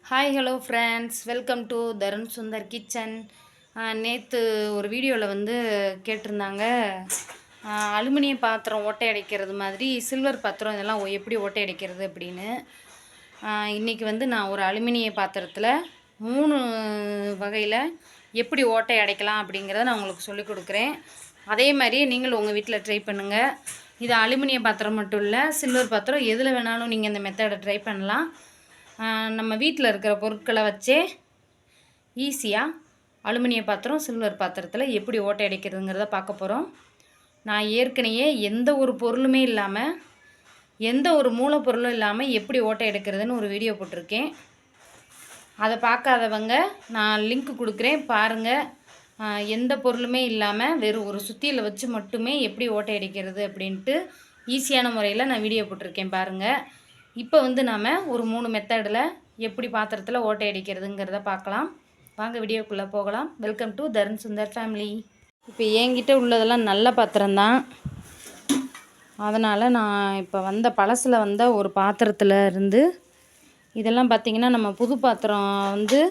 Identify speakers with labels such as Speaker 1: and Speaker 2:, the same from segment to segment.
Speaker 1: Hi hello friends, welcome to Tarun Sundar kitchen. நேற்று ஒரு வீடியோவில் வந்து கேட்டிருந்தாங்க, அலுமினிய பாத்திரம் ஓட்டை அடைக்கிறது மாதிரி சில்வர் பாத்திரம் இதெல்லாம் எப்படி ஓட்டை அடைக்கிறது அப்படின்னு. இன்றைக்கி வந்து நான் ஒரு அலுமினிய பாத்திரத்தில் 3 வகையில் எப்படி ஓட்டை அடைக்கலாம் அப்படிங்கிறத நான் உங்களுக்கு சொல்லிக் கொடுக்குறேன். அதே மாதிரி நீங்களும் உங்கள் வீட்டில் ட்ரை பண்ணுங்கள். இது அலுமினிய பாத்திரம் மட்டும் இல்லை, சில்வர் பாத்திரம் எதில் வேணாலும் நீங்கள் இந்த மெத்தடை ட்ரை பண்ணலாம். நம்ம வீட்டில் இருக்கிற பொருட்களை வச்சே ஈஸியாக அலுமினிய பாத்திரம் சில்வர் பாத்திரத்தில் எப்படி ஓட்டை அடைக்கிறதுங்கிறத பார்க்க போகிறோம். நான் ஏற்கனவே எந்த ஒரு பொருளுமே இல்லாமல், எந்த ஒரு மூலப்பொருளும் இல்லாமல் எப்படி ஓட்டை எடுக்கிறதுன்னு ஒரு வீடியோ போட்டிருக்கேன். அதை பார்க்காதவங்க நான் லிங்க் கொடுக்குறேன், பாருங்கள். எந்த பொருளுமே இல்லாமல் வெறும் ஒரு சுத்தியில் வச்சு மட்டுமே எப்படி ஓட்டை அடிக்கிறது அப்படின்ட்டு ஈஸியான முறையில் நான் வீடியோ போட்டிருக்கேன், பாருங்கள். இப்போ வந்து நாம் ஒரு 3 மெத்தடில் எப்படி பாத்திரத்தில் ஓட்டை அடிக்கிறதுங்கிறத பார்க்கலாம். வாங்க வீடியோக்குள்ளே போகலாம். Welcome to Tarun Sundar family. இப்போ என்கிட்ட உள்ளதெல்லாம் நல்ல பாத்திரம்தான், அதனால் நான் இப்போ பழசில் வந்த ஒரு பாத்திரத்தில் இருந்து இதெல்லாம் பார்த்திங்கன்னா, நம்ம புது பாத்திரம் வந்து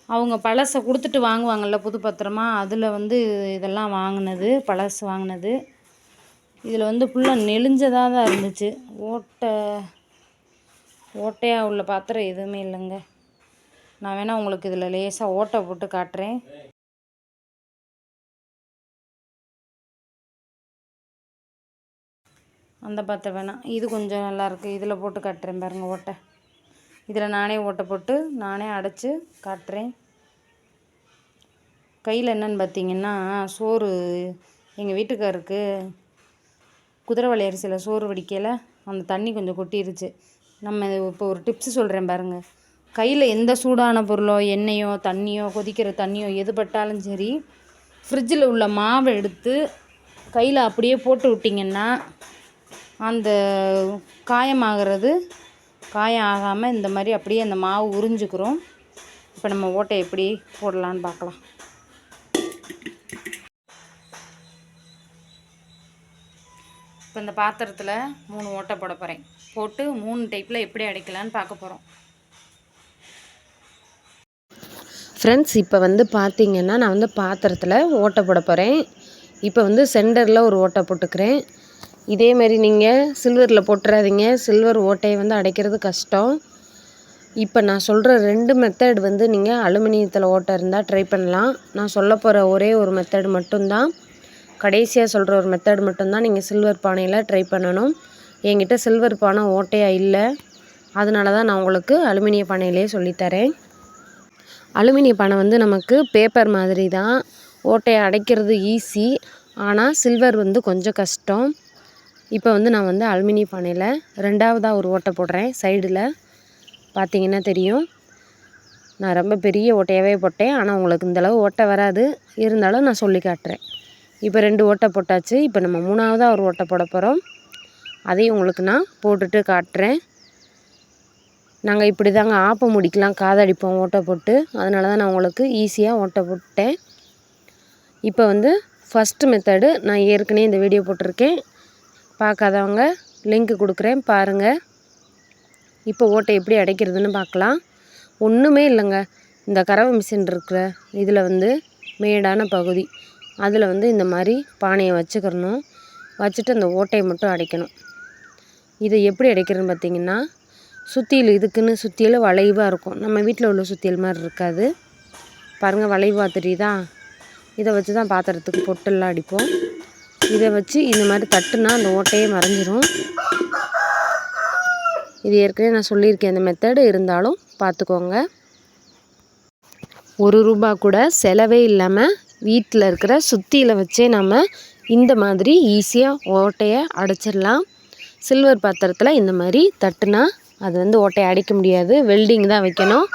Speaker 1: அவங்க பழசை கொடுத்துட்டு வாங்குவாங்கள்ல புது பாத்திரமாக, அதில் வந்து இதெல்லாம் வாங்கினது, பழசு வாங்கினது. இதில் வந்து ஃபுல்லாக நெளிஞ்சதாக தான் இருந்துச்சு. ஓட்டையாக உள்ள பாத்திரம் எதுவுமே இல்லைங்க. நான் வேணால் உங்களுக்கு இதில் லேசாக ஓட்டை போட்டு காட்டுறேன். அந்த பாத்திரம் வேணாம், இது கொஞ்சம் நல்லாயிருக்கு. இதில் போட்டு காட்டுறேன் பாருங்கள் ஓட்டை. இதில் நானே ஓட்டை போட்டு நானே அடைச்சி காட்டுறேன். கையில் என்னென்னு பார்த்தீங்கன்னா, சோறு எங்கள் வீட்டுக்காருக்கு குதிரைவாலி அரிசியில் சோறு வடிக்கையில் அந்த தண்ணி கொஞ்சம் கொட்டிருச்சு. நம்ம இப்போ ஒரு டிப்ஸு சொல்கிறேன் பாருங்கள். கையில் எந்த சூடான பொருளோ, எண்ணெயோ, தண்ணியோ, கொதிக்கிற தண்ணியோ எது பட்டாலும் சரி, ஃப்ரிட்ஜில் உள்ள மாவை எடுத்து கையில் அப்படியே போட்டு விட்டிங்கன்னா அந்த காயமாகிறது காயம் ஆகாமல் இந்த மாதிரி அப்படியே அந்த மாவு உறிஞ்சிக்கிறோம். இப்போ நம்ம ஓட்டை எப்படி போடலான்னு பார்க்கலாம். இப்போ இந்த பாத்திரத்தில் 3 ஓட்டை போட போகிறேன். போட்டு 3 டைப்பில் எப்படி அடைக்கலான்னு பார்க்க போகிறோம்.
Speaker 2: ஃப்ரெண்ட்ஸ், இப்போ வந்து பார்த்திங்கன்னா நான் பாத்திரத்தில் ஓட்டை போட போகிறேன். இப்போ சென்டரில் ஒரு ஓட்டை போட்டுக்கிறேன். இதேமாரி நீங்கள் சில்வரில் போட்டுறாதீங்க, சில்வர் ஓட்டையை அடைக்கிறது கஷ்டம். இப்போ நான் சொல்கிற 2 மெத்தட் நீங்கள் அலுமினியத்தில் ஓட்டை இருந்தால் ட்ரை பண்ணலாம். நான் சொல்ல போகிற ஒரே ஒரு மெத்தட் மட்டும்தான், கடைசியாக சொல்கிற ஒரு மெத்தட் மட்டும்தான் நீங்கள் சில்வர் பானையில் ட்ரை பண்ணணும். என்கிட்ட சில்வர் பானை ஓட்டையாக இல்லை, அதனால தான் நான் உங்களுக்கு அலுமினிய பானையிலே சொல்லித்தரேன். அலுமினிய பானை நமக்கு பேப்பர் மாதிரி தான், ஓட்டையை அடைக்கிறது ஈஸி. ஆனால் சில்வர் கொஞ்சம் கஷ்டம். இப்போ நான் அலுமினிய பானையில் 2வதாக ஒரு ஓட்டை போடுறேன். சைடில் பார்த்திங்கன்னா தெரியும், நான் ரொம்ப பெரிய ஓட்டையாகவே போட்டேன். ஆனால் உங்களுக்கு இந்தளவு ஓட்டை வராது, இருந்தாலும் நான் சொல்லி காட்டுறேன். இப்போ 2 ஓட்டை போட்டாச்சு. இப்போ நம்ம 3வதாக ஒரு ஓட்டை போட போகிறோம். அதையும் உங்களுக்கு நான் போட்டுட்டு காட்டுறேன். நாங்கள் இப்படி தாங்க ஆப்ப முடிக்கலாம் காதடிப்போம் ஓட்டை போட்டு, அதனால தான் நான் உங்களுக்கு ஈஸியாக ஓட்டை போட்டேன். இப்போ ஃபஸ்ட்டு மெத்தடு நான் ஏற்கனவே இந்த வீடியோ போட்டிருக்கேன், பார்க்காதவங்க லிங்க் கொடுக்குறேன், பாருங்கள். இப்போ ஓட்டை எப்படி அடைக்கிறதுன்னு பார்க்கலாம். ஒன்றுமே இல்லைங்க, இந்த கறவை மிஷின் இருக்கிற இதில் மேடான பகுதி, அதில் இந்த மாதிரி பானையை வச்சுக்கிறணும். வச்சுட்டு அந்த ஓட்டையை மட்டும் அடைக்கணும். இதை எப்படி அடைக்கிறதுன்னு பார்த்திங்கன்னா, சுத்தியல் இதுக்குன்னு சுத்தியல் வளைவாக இருக்கும். நம்ம வீட்டில் உள்ள சுத்தியல் மாதிரி இருக்காது பாருங்கள், வளைவாக தெரியுதா? இதை வச்சு தான் பாத்திரத்துக்கு பொட்டெல்லாம் அடிப்போம். இதை வச்சு இந்த மாதிரி தட்டுனா அந்த ஓட்டையே மறைஞ்சிரும். இது ஏற்கனவே நான் சொல்லியிருக்கேன் இந்த மெத்தடு, இருந்தாலும் பார்த்துக்கோங்க. ₹1 கூட செலவே இல்லாமல் வீட்டில் இருக்கிற சுத்தியில் வச்சே நம்ம இந்த மாதிரி ஈஸியாக ஓட்டையை அடைச்சிடலாம். சில்வர் பாத்திரத்தில் இந்த மாதிரி தட்டுனா அது ஓட்டையை அடைக்க முடியாது, வெல்டிங் தான் வைக்கணும்.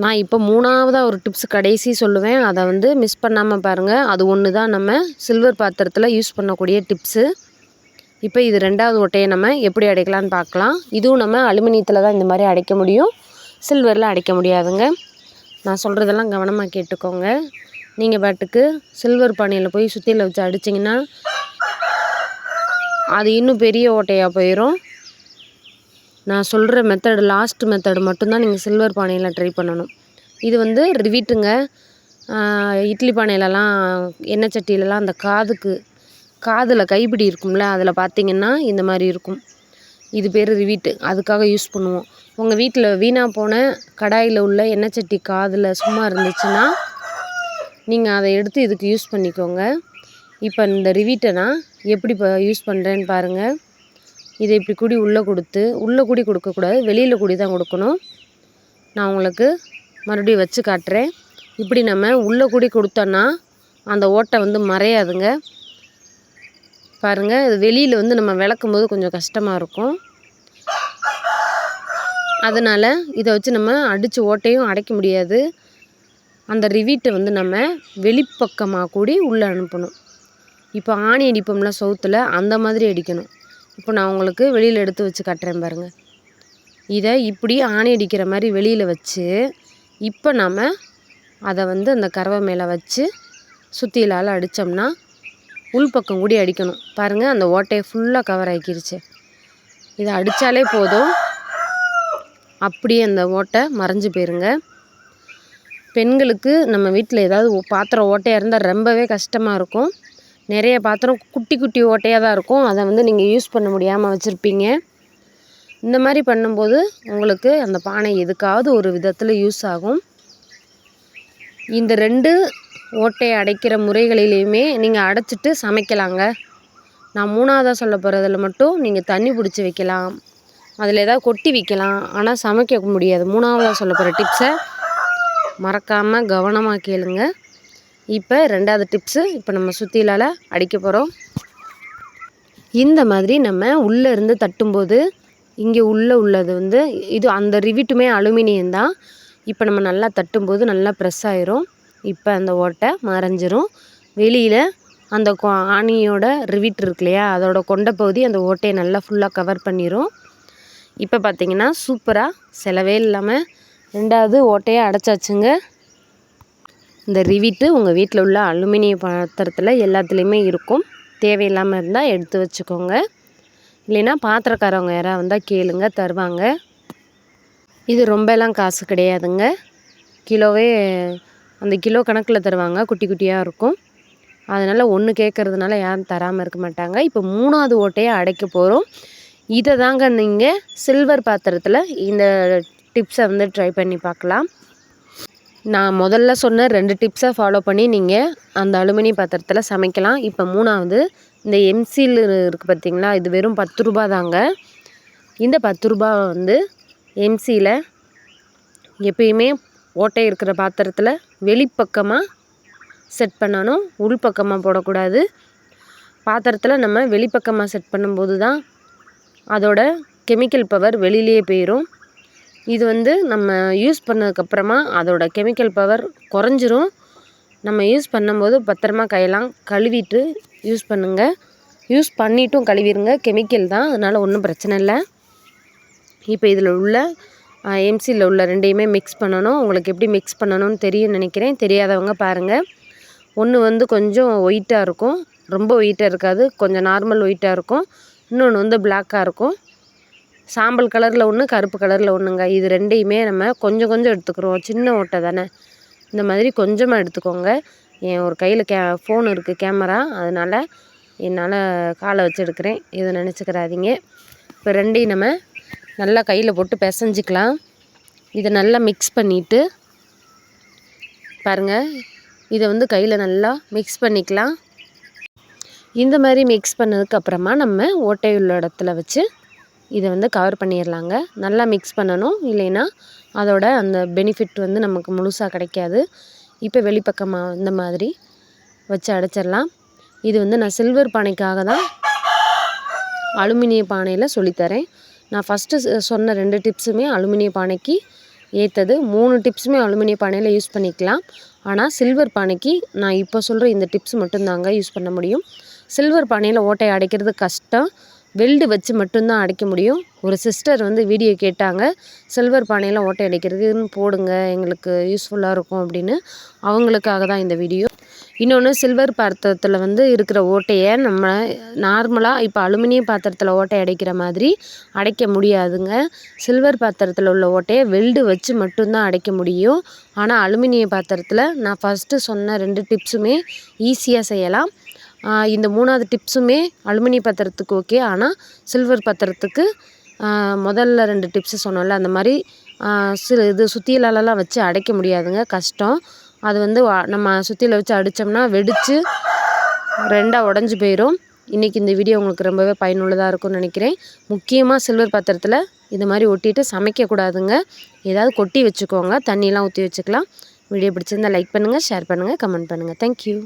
Speaker 2: நான் இப்போ 3வதாக ஒரு டிப்ஸ் கடைசி சொல்லுவேன், அதை மிஸ் பண்ணாமல் பாருங்கள். அது ஒன்று தான் நம்ம சில்வர் பாத்திரத்தில் யூஸ் பண்ணக்கூடிய டிப்ஸு. இப்போ இது 2வது ஓட்டையை நம்ம எப்படி அடைக்கலான்னு பார்க்கலாம். இதுவும் நம்ம அலுமினியத்தில் தான் இந்த மாதிரி அடைக்க முடியும், சில்வரில் அடைக்க முடியாதுங்க. நான் சொல்கிறதெல்லாம் கவனமாக கேட்டுக்கோங்க. நீங்கள் பாட்டுக்கு சில்வர் பானையில் போய் சுத்தியில் வச்சு அடிச்சிங்கன்னா அது இன்னும் பெரிய ஓட்டையாக போயிடும். நான் சொல்கிற மெத்தடு லாஸ்ட் மெத்தடு மட்டும்தான் நீங்கள் சில்வர் பானையில் ட்ரை பண்ணணும். இது வந்து ரிவீட்டுங்க. இட்லி பானையிலலாம் எண்ணெய் சட்டியிலலாம் அந்த காதில் கைப்பிடி இருக்கும்ல, அதில் பார்த்திங்கன்னா இந்த மாதிரி இருக்கும். இது பேர் ரிவீட்டு. அதுக்காக யூஸ் பண்ணுவோம். உங்கள் வீட்டில் வீணாக போன கடாயில் உள்ள எண்ணெய் சட்டி காதில் சும்மா இருந்துச்சுன்னா நீங்கள் அதை எடுத்து இதுக்கு யூஸ் பண்ணிக்கோங்க. இப்போ இந்த ரிவீட்டை நான் எப்படி யூஸ் பண்ணுறேன்னு பாருங்கள். இதை இப்படி கூடி உள்ளே கொடுக்கக்கூடாது, வெளியில் கூடி தான் கொடுக்கணும். நான் உங்களுக்கு மறுபடியும் வச்சு காட்டுறேன். இப்படி நம்ம உள்ளே கூடி கொடுத்தோன்னா அந்த ஓட்டை வந்து மறையாதுங்க. பாருங்கள், இது வெளியில் வந்து நம்ம விளக்கும் போது கொஞ்சம் கஷ்டமாக இருக்கும். அதனால் இதை வச்சு நம்ம அடித்து ஓட்டையும் அடைக்க முடியாது. அந்த ரிவீட்டை வந்து நம்ம வெளிப்பக்கமாக கூடி உள்ளே அனுப்பணும். இப்போ ஆணி அடிப்போம்ல சவுத்தில், அந்த மாதிரி அடிக்கணும். இப்போ நான் உங்களுக்கு வெளியில் எடுத்து வச்சு காட்டுறேன் பாருங்கள். இதை இப்படி ஆணி அடிக்கிற மாதிரி வெளியில் வச்சு இப்போ நம்ம அதை வந்து அந்த கறவை மேலே வச்சு சுத்தியிலால் அடித்தோம்னா உள்பக்கம் கூடி அடிக்கணும். பாருங்கள், அந்த ஓட்டையை ஃபுல்லாக கவர் ஆக்கிருச்சு. இதை அடித்தாலே போதும், அப்படியே அந்த ஓட்டை மறைஞ்சு போயிருங்க. பெண்களுக்கு நம்ம வீட்டில் ஏதாவது பாத்திரம் ஓட்டையாக இருந்தால் ரொம்பவே கஷ்டமாக இருக்கும். நிறைய பாத்திரம் குட்டி குட்டி ஓட்டையாக தான் இருக்கும். அதை வந்து நீங்கள் யூஸ் பண்ண முடியாமல் வச்சுருப்பீங்க. இந்த மாதிரி பண்ணும்போது உங்களுக்கு அந்த பானை எதுக்காவது ஒரு விதத்தில் யூஸ் ஆகும். இந்த 2 ஓட்டையை அடைக்கிற முறைகளிலையுமே நீங்கள் அடைச்சிட்டு சமைக்கலாங்க. நான் 3ஆவதாக சொல்ல போகிறதுல மட்டும் நீங்கள் தண்ணி பிடிச்சி வைக்கலாம், அதில் ஏதாவது கொட்டி வைக்கலாம். ஆனால் சமைக்க முடியாது. 3ஆவதாக சொல்ல போகிற டிப்ஸை மறக்காமல் கவனமாக கேளுங்க. இப்போ 2வது டிப்ஸு, இப்போ நம்ம சுத்தியிலால் அடிக்க போகிறோம். இந்த மாதிரி நம்ம உள்ளே இருந்து தட்டும்போது இங்கே உள்ளது வந்து இது அந்த ரிவிட்டுமே அலுமினியம் தான். இப்போ நம்ம நல்லா தட்டும்போது நல்லா ப்ரெஸ் ஆயிரும். இப்போ அந்த ஓட்டை மறைஞ்சிரும். வெளியில் அந்த ஆணியோட ரிவிட் இருக்கு இல்லையா, அதோட கொண்ட பகுதி அந்த ஓட்டையை நல்லா ஃபுல்லாக கவர் பண்ணிடும். இப்போ பார்த்திங்கன்னா சூப்பராக செலவே இல்லாமல் 2வது ஓட்டையை அடைச்சாச்சுங்க. இந்த ரிவிட்டு உங்கள் வீட்டில் உள்ள அலுமினிய பாத்திரத்தில் எல்லாத்துலேயுமே இருக்கும். தேவையில்லாமல் இருந்தால் எடுத்து வச்சுக்கோங்க. இல்லைன்னா பாத்திரக்காரவங்க யாராவது வந்தால் கேளுங்க, தருவாங்க. இது ரொம்பலாம் காசு கிடையாதுங்க. கிலோவே அந்த கிலோ கணக்கில் தருவாங்க, குட்டி குட்டியாக இருக்கும். அதனால் ஒன்று கேட்குறதுனால யாரும் தராமல் இருக்க மாட்டாங்க. இப்போ 3ஆவது ஓட்டையை அடைக்க போகிறோம். இதை தாங்க நீங்கள் சில்வர் பாத்திரத்தில் இந்த டிப்ஸை வந்து ட்ரை பண்ணி பார்க்கலாம். நான் முதல்ல சொன்ன 2 டிப்ஸை ஃபாலோ பண்ணி நீங்கள் அந்த அலுமினிய பாத்திரத்தில் சமைக்கலாம். இப்போ 3ஆவது இந்த எம்சில் இருக்குது பார்த்திங்களா, இது வெறும் 10 ரூபா தாங்க. இந்த 10 ரூபா வந்து எம்சியில் எப்பயுமே ஓட்டை இருக்கிற பாத்திரத்தில் வெளிப்பக்கமாக செட் பண்ணணும், உள்பக்கமாக போடக்கூடாது. பாத்திரத்தில் நம்ம வெளிப்பக்கமாக செட் பண்ணும்போது தான் அதோட கெமிக்கல் பவர் வெளியிலேயே போயிடும். இது வந்து நம்ம யூஸ் பண்ணதுக்கப்புறமா அதோட கெமிக்கல் பவர் குறைஞ்சிரும். நம்ம யூஸ் பண்ணும்போது பத்திரமா கையெல்லாம் கழுவிட்டு யூஸ் பண்ணுங்கள். யூஸ் பண்ணிட்டும் கழுவிடுங்க, கெமிக்கல் தான், அதனால் ஒன்றும் பிரச்சனை இல்லை. இப்போ இதில் உள்ள எம்சியில் உள்ள 2யுமே மிக்ஸ் பண்ணணும். உங்களுக்கு எப்படி மிக்ஸ் பண்ணணும்னு தெரியும் நினைக்கிறேன். தெரியாதவங்க பாருங்கள். ஒன்று வந்து கொஞ்சம் ஒயிட்டாக இருக்கும், ரொம்ப ஒயிட்டாக இருக்காது, கொஞ்சம் நார்மல் ஒயிட்டாக இருக்கும். இன்னொன்று வந்து பிளாக்காக இருக்கும். சாம்பல் கலரில் ஒன்று, கருப்பு கலரில் ஒன்றுங்க. இது 2யுமே நம்ம கொஞ்சம் கொஞ்சம் எடுத்துக்கிறோம். சின்ன ஓட்டை தானே, இந்த மாதிரி கொஞ்சமாக எடுத்துக்கோங்க. என் ஒரு கையில் ஃபோன் இருக்குது, கேமரா, அதனால் என்னால் காலை வச்சு எடுக்கிறேன், இதை நினச்சிக்கிறாதீங்க. இப்போ 2யும் நம்ம நல்லா கையில் போட்டு பிசைஞ்சிக்கலாம். இதை நல்லா மிக்ஸ் பண்ணிவிட்டு பாருங்கள், இதை வந்து கையில் நல்லா மிக்ஸ் பண்ணிக்கலாம். இந்த மாதிரி மிக்ஸ் பண்ணதுக்கப்புறமா நம்ம ஓட்டை உள்ள இடத்துல வச்சு இதை வந்து கவர் பண்ணிடலாங்க. நல்லா மிக்ஸ் பண்ணணும், இல்லைன்னா அதோட அந்த பெனிஃபிட் வந்து நமக்கு முழுசாக கிடைக்காது. இப்போ வெளிப்பக்கமாக இந்த மாதிரி வச்சு அடைச்சிடலாம். இது வந்து நான் சில்வர் பானைக்காக தான் அலுமினிய பானையில் சொல்லித்தரேன். நான் ஃபஸ்ட்டு சொன்ன 2 டிப்ஸுமே அலுமினிய பானைக்கு ஏற்றது. 3 டிப்ஸுமே அலுமினிய பானையில் யூஸ் பண்ணிக்கலாம். ஆனால் சில்வர் பானைக்கு நான் இப்போ சொல்கிற இந்த டிப்ஸ் மட்டும்தாங்க யூஸ் பண்ண முடியும். சில்வர் பானையில் ஓட்டையை அடைக்கிறது கஷ்டம், வெல்டு வச்சு மட்டும்தான் அடைக்க முடியும். ஒரு சிஸ்டர் வந்து வீடியோ கேட்டாங்க, சில்வர் பானையில் ஓட்டை அடைக்கிறதுன்னு போடுங்க, எங்களுக்கு யூஸ்ஃபுல்லாக இருக்கும் அப்படின்னு. அவங்களுக்காக தான் இந்த வீடியோ. இன்னொன்று சில்வர் பாத்திரத்தில் வந்து இருக்கிற ஓட்டையை நம்ம நார்மலாக இப்போ அலுமினியம் பாத்திரத்தில் ஓட்டை அடைக்கிற மாதிரி அடைக்க முடியாதுங்க. சில்வர் பாத்திரத்தில் உள்ள ஓட்டையை வெல்டு வச்சு மட்டும்தான் அடைக்க முடியும். ஆனால் அலுமினிய பாத்திரத்தில் நான் ஃபஸ்ட்டு சொன்ன 2 டிப்ஸுமே ஈஸியாக செய்யலாம். இந்த 3வது டிப்ஸுமே அலுமினிய பாத்திரத்துக்கு ஓகே. ஆனால் சில்வர் பாத்திரத்துக்கு முதல்ல 2 டிப்ஸு சொன்னோம்ல அந்த மாதிரி இது சுத்தியலாலலாம் வச்சு அடைக்க முடியாதுங்க, கஷ்டம். அது வந்து நம்ம சுத்தியில் வச்சு அடித்தோம்னா வெடித்து 2ஆக உடஞ்சி போயிடும். இன்றைக்கி இந்த வீடியோ உங்களுக்கு ரொம்பவே பயனுள்ளதாக இருக்கும்னு நினைக்கிறேன். முக்கியமாக சில்வர் பாத்திரத்தில் இது மாதிரி ஒட்டிட்டு சமைக்கக்கூடாதுங்க. ஏதாவது கொட்டி வச்சுக்கோங்க, தண்ணியெலாம் ஊற்றி வச்சுக்கலாம். வீடியோ பிடிச்சிருந்தால் லைக் பண்ணுங்கள், ஷேர் பண்ணுங்கள், கமெண்ட் பண்ணுங்கள். தேங்க்யூ.